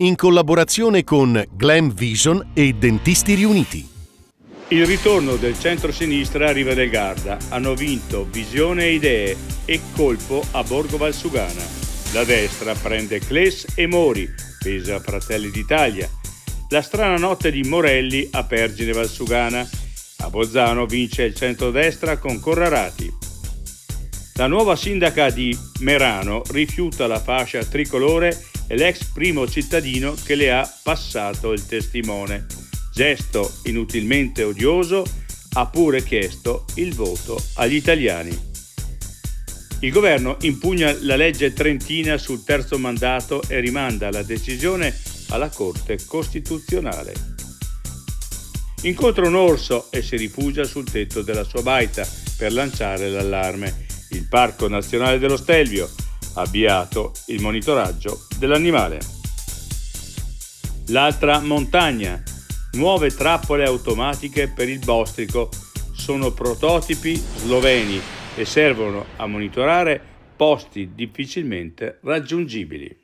in collaborazione con Glam Vision e Dentisti Riuniti. Il ritorno del centro-sinistra a Riva del Garda. Hanno vinto Visione e Idee e colpo a Borgo Valsugana. La destra prende Cles e Mori, pesa Fratelli d'Italia. La strana notte di Morelli a Pergine Valsugana. A Bolzano vince il centrodestra con Corrarati. La nuova sindaca di Merano rifiuta la fascia tricolore e l'ex primo cittadino che le ha passato il testimone. Gesto inutilmente odioso, ha pure chiesto il voto agli italiani. Il governo impugna la legge trentina sul terzo mandato e rimanda la decisione alla Corte Costituzionale. Incontra un orso e si rifugia sul tetto della sua baita per lanciare l'allarme. Il Parco Nazionale dello Stelvio ha avviato il monitoraggio dell'animale. L'altra montagna. Nuove trappole automatiche per il bostrico. Sono prototipi sloveni e servono a monitorare posti difficilmente raggiungibili.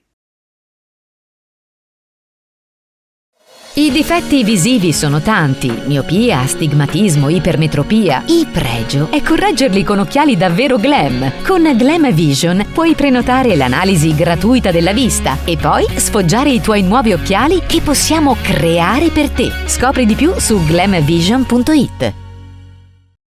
I difetti visivi sono tanti: miopia, astigmatismo, ipermetropia. Il pregio è correggerli con occhiali davvero glam. Con Glam Vision puoi prenotare l'analisi gratuita della vista e poi sfoggiare i tuoi nuovi occhiali che possiamo creare per te. Scopri di più su glamvision.it.